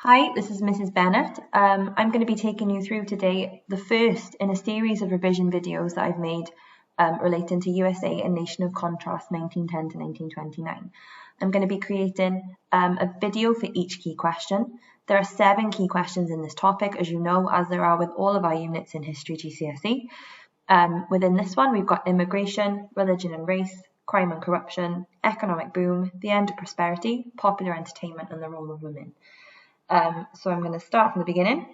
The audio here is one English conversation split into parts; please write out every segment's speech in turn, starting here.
Hi, this is Mrs. Bennett. I'm going to be taking you through today the first in a series of revision videos that I've made relating to USA and Nation of Contrast 1910 to 1929. I'm going to be creating a video for each key question. There are 7 key questions in this topic, as you know, as there are with all of our units in History GCSE. Within this one, we've got immigration, religion and race, crime and corruption, economic boom, the end of prosperity, popular entertainment, and the role of women. So I'm going to start from the beginning,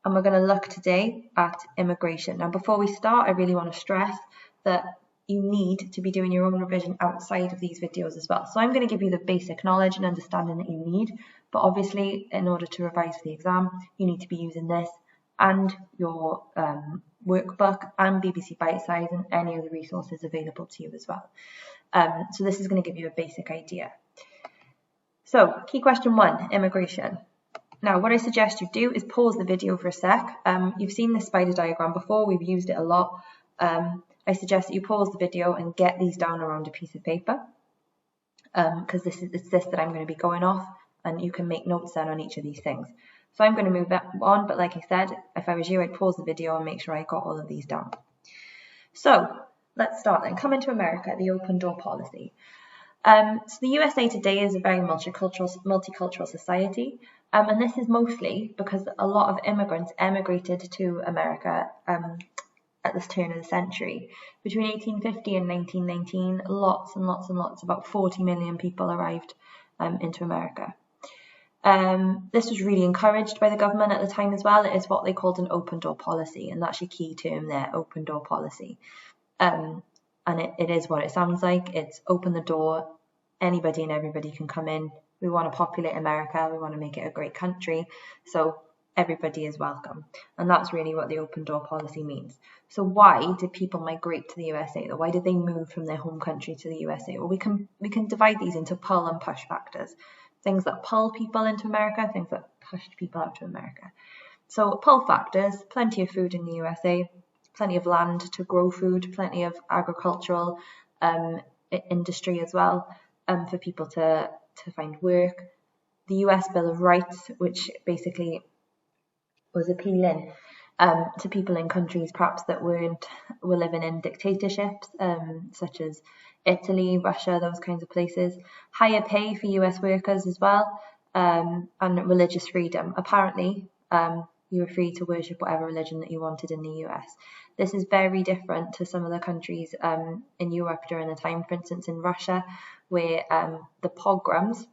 and we're going to look today at immigration. Now, before we start, I really want to stress that you need to be doing your own revision outside of these videos as well. So I'm going to give you the basic knowledge and understanding that you need, but obviously in order to revise for the exam, you need to be using this and your workbook and BBC Bitesize and any other resources available to you as well. So this is going to give you a basic idea. So, key question 1, immigration. Now, what I suggest you do is pause the video for a sec. You've seen this spider diagram before, we've used it a lot. I suggest that you pause the video and get these down around a piece of paper, because it's this that I'm going to be going off, and you can make notes then on each of these things. So I'm going to move on, but like I said, if I was you, I'd pause the video and make sure I got all of these down. So, let's start then. Coming to America, the open door policy. So the USA today is a very multicultural society, and this is mostly because a lot of immigrants emigrated to America at this turn of the century. Between 1850 and 1919, lots and lots, about 40 million people arrived into America. This was really encouraged by the government at the time as well. It is what they called an open door policy, and that's your key term there, open door policy. And it is what it sounds like. It's open the door, anybody and everybody can come in. We want to populate America, we want to make it a great country, so everybody is welcome. And that's really what the open door policy means. So why did people migrate to the USA? Why did they move from their home country to the USA? Well, we can divide these into pull and push factors. Things that pull people into America, things that push people out to America. So pull factors, plenty of food in the USA, plenty of land to grow food, plenty of agricultural industry as well for people to find work. The US Bill of Rights, which basically was appealing to people in countries perhaps that were living in dictatorships, such as Italy, Russia, those kinds of places. Higher pay for US workers as well, and religious freedom. Apparently, you were free to worship whatever religion that you wanted in the US. This is very different to some of the countries in Europe during the time, for instance in Russia, where the pogroms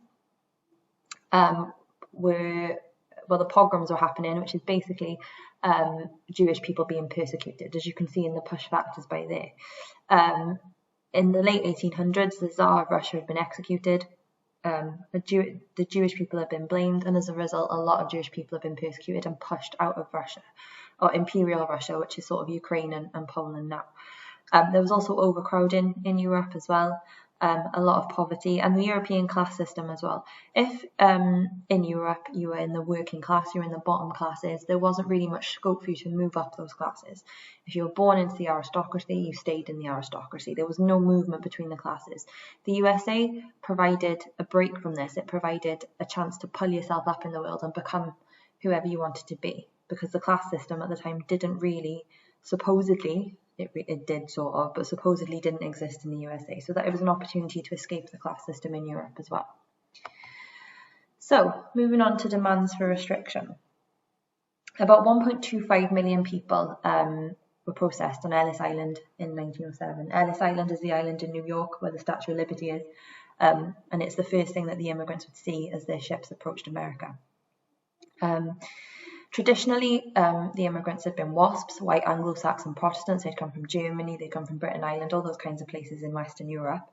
the pogroms were happening, which is basically Jewish people being persecuted, as you can see in the push factors by there. In the late 1800s, the Tsar of Russia had been executed. The Jewish people have been blamed, and as a result, a lot of Jewish people have been persecuted and pushed out of Russia, or Imperial Russia, which is sort of Ukraine and Poland now. There was also overcrowding in Europe as well, a lot of poverty, and the European class system as well. If in Europe you were in the working class, you were in the bottom classes, there wasn't really much scope for you to move up those classes. If you were born into the aristocracy, you stayed in the aristocracy. There was no movement between the classes. The USA provided a break from this. It provided a chance to pull yourself up in the world and become whoever you wanted to be, because the class system at the time didn't really, supposedly, it did sort of, but supposedly didn't exist in the USA. So that it was an opportunity to escape the class system in Europe as well. So, moving on to demands for restriction. About 1.25 million people were processed on Ellis Island in 1907. Ellis Island is the island in New York where the Statue of Liberty is, and it's the first thing that the immigrants would see as their ships approached America. Traditionally, the immigrants had been WASPs, white Anglo-Saxon Protestants. They'd come from Germany, they'd come from Britain Island, all those kinds of places in Western Europe.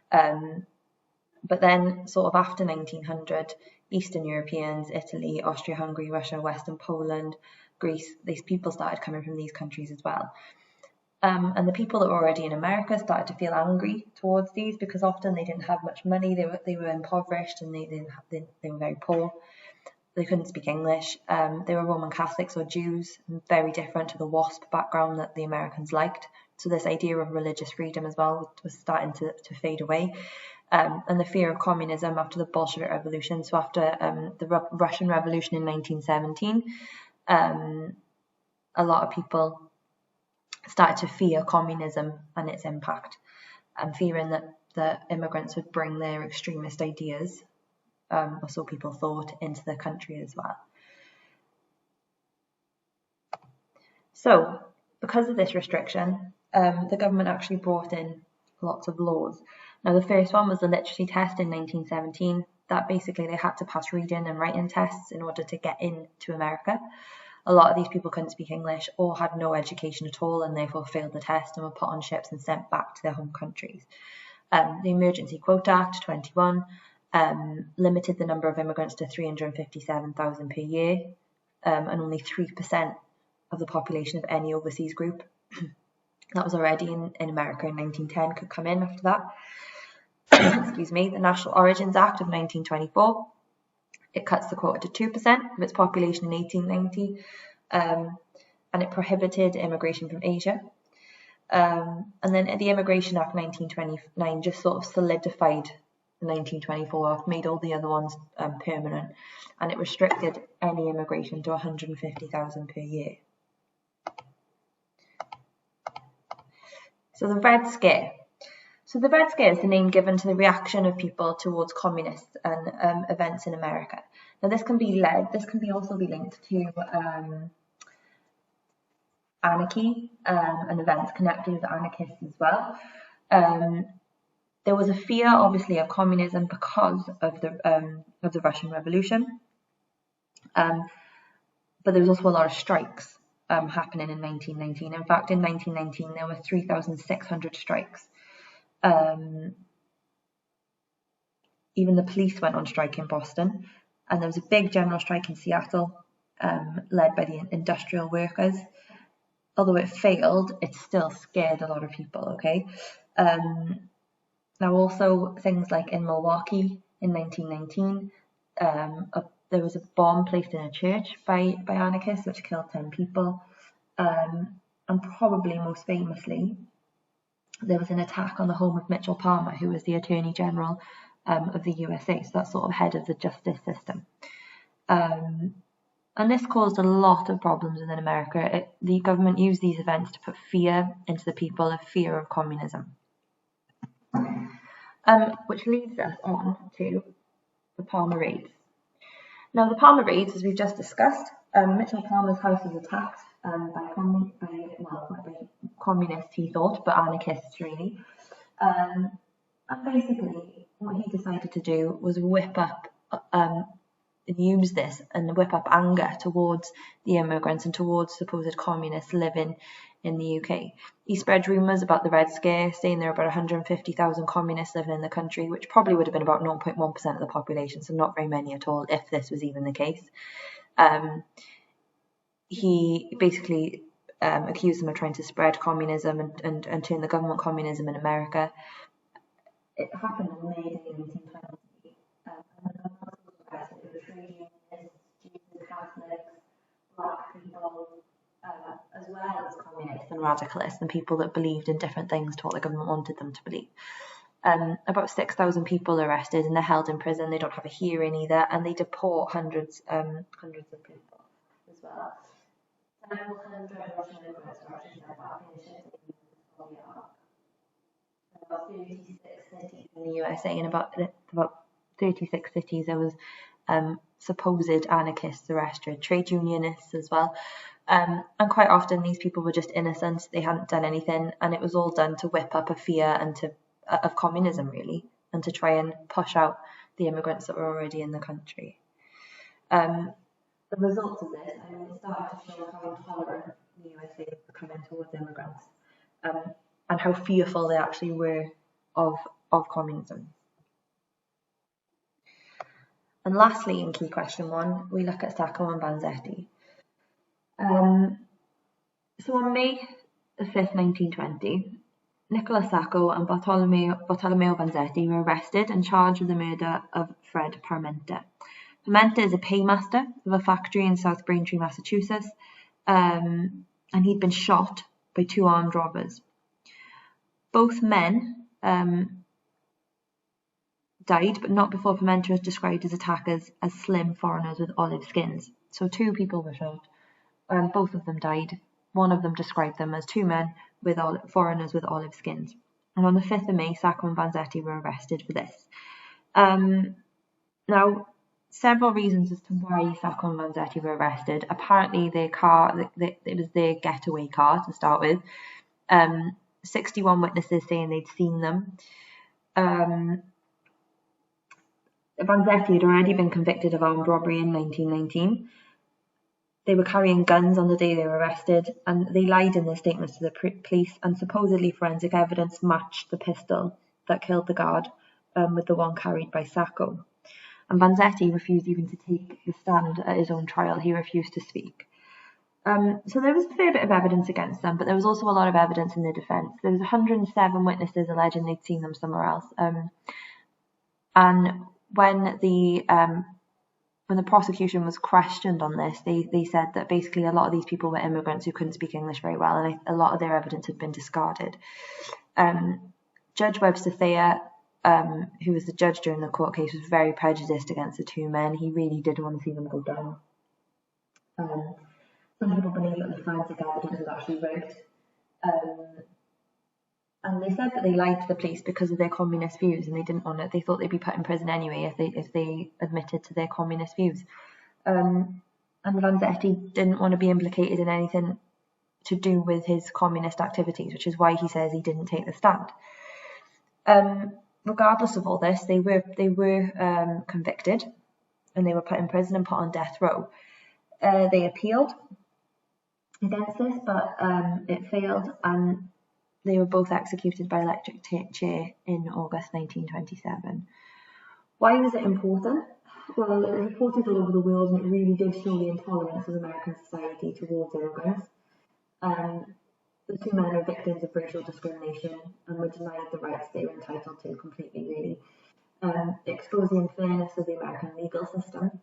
But then, sort of after 1900, Eastern Europeans, Italy, Austria-Hungary, Russia, Western Poland, Greece, these people started coming from these countries as well. And the people that were already in America started to feel angry towards these, because often they didn't have much money, they were impoverished, and they were very poor. They couldn't speak English. They were Roman Catholics or Jews, very different to the WASP background that the Americans liked. So this idea of religious freedom as well was starting to fade away. and the fear of communism after the Bolshevik Revolution. So after the Russian Revolution in 1917, a lot of people started to fear communism and its impact, and fearing that the immigrants would bring their extremist ideas, or so people thought, into the country as well. So, because of this restriction, the government actually brought in lots of laws. Now, the first one was the literacy test in 1917. That basically they had to pass reading and writing tests in order to get into America. A lot of these people couldn't speak English or had no education at all, and therefore failed the test and were put on ships and sent back to their home countries. The Emergency Quota Act 21 limited the number of immigrants to 357,000 per year, and only 3% of the population of any overseas group that was already in America in 1910 could come in after that. Excuse me. The National Origins Act of 1924, it cuts the quota to 2% of its population in 1890, and it prohibited immigration from Asia. And then the Immigration Act 1929 just sort of solidified the 1924 Act, made all the other ones permanent, and it restricted any immigration to 150,000 per year. So the Red Scare. So the Red Scare is the name given to the reaction of people towards communists and events in America. Now this can be also be linked to anarchy and events connected with anarchists as well. There was a fear, obviously, of communism because of the Russian Revolution, but there was also a lot of strikes happening in 1919. In fact, in 1919 there were 3,600 strikes. Even the police went on strike in Boston, and there was a big general strike in Seattle, led by the industrial workers. Although it failed, it still scared a lot of people, okay? Now also things like in Milwaukee in 1919, there was a bomb placed in a church by anarchists which killed 10 people. And probably most famously, there was an attack on the home of Mitchell Palmer, who was the Attorney General of the USA, so that's sort of head of the justice system. And this caused a lot of problems within America. The government used these events to put fear into the people, a fear of communism. Which leads us on to the Palmer raids. Now the Palmer raids, as we've just discussed, Mitchell Palmer's house was attacked by communists, he thought, but anarchists really. And basically what he decided to do was whip up use this and whip up anger towards the immigrants and towards supposed communists living in the UK. He spread rumours about the Red Scare, saying there were about 150,000 communists living in the country, which probably would have been about 0.1% of the population, so not very many at all, if this was even the case. He basically accused them of trying to spread communism and turn the government communism in America. It happened in May 1920. Black people, as well as communists and radicalists and people that believed in different things to what the government wanted them to believe. About 6,000 people arrested, and they're held in prison. They don't have a hearing either, and they deport hundreds of people as well. Several hundred Russian immigrants were actually sent back in ships in about 36 cities in the USA. In about 36 cities, there was supposed anarchists arrested, trade unionists as well, and quite often these people were just innocent. They hadn't done anything, and it was all done to whip up a fear and of communism really, and to try and push out the immigrants that were already in the country. The results of this, it started to show how intolerant the USA was becoming towards immigrants, and how fearful they actually were of communism. And lastly, in key question 1, we look at Stockholm Vanzetti. So on May 5th, 1920, Nicola Sacco and Bartolomeo Vanzetti were arrested and charged with the murder of Fred Parmenta. Parmenta is a paymaster of a factory in South Braintree, Massachusetts, and he'd been shot by 2 armed robbers. Both men died, but not before fermenters described his attackers as slim foreigners with olive skins. So 2 people were shot, both of them died. One of them described them as 2 men with foreigners with olive skins. And on the 5th of May, Stockholm Vanzetti were arrested for this. Now, several reasons as to why Stockholm Vanzetti were arrested. Apparently, their car, it was their getaway car to start with. 61 witnesses saying they'd seen them. Vanzetti had already been convicted of armed robbery in 1919. They were carrying guns on the day they were arrested, and they lied in their statements to the police, and supposedly forensic evidence matched the pistol that killed the guard with the one carried by Sacco. And Vanzetti refused even to take the stand at his own trial. He refused to speak. So there was a fair bit of evidence against them, but there was also a lot of evidence in their defence. There was 107 witnesses alleging they'd seen them somewhere else. And when the prosecution was questioned on this, they said that basically a lot of these people were immigrants who couldn't speak English very well, and a lot of their evidence had been discarded. Judge Webster Thayer, who was the judge during the court case, was very prejudiced against the 2 men. He really did want to see them go down. Some people believe that the forensic evidence was actually rigged. And they said that they lied to the police because of their communist views, and they didn't want it. They thought they'd be put in prison anyway if they admitted to their communist views. And Vanzetti didn't want to be implicated in anything to do with his communist activities, which is why he says he didn't take the stand. Regardless of all this, they were convicted, and they were put in prison and put on death row. They appealed against this, but it failed, and they were both executed by electric chair in August 1927. Why was it important? Well, it was reported all over the world, and it really did show the intolerance of American society towards immigrants. The 2 men are victims of racial discrimination and were denied the rights they were entitled to completely, really. It exposed the unfairness of the American legal system.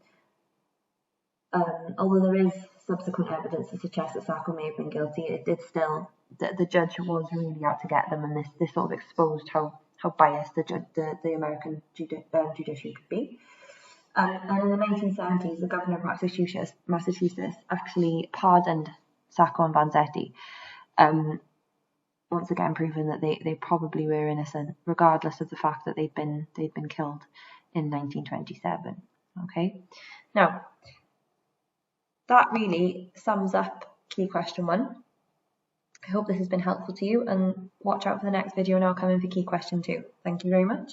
Although there is subsequent evidence to suggest that Sacco may have been guilty, it did still, the judge was really out to get them, and this sort of exposed how biased the American judiciary could be. And in the 1970s, the governor of Massachusetts actually pardoned Sacco and Vanzetti, once again proving that they probably were innocent, regardless of the fact that they'd been killed in 1927. Okay, now that really sums up key question 1. I hope this has been helpful to you, and watch out for the next video now coming for key question 2. Thank you very much.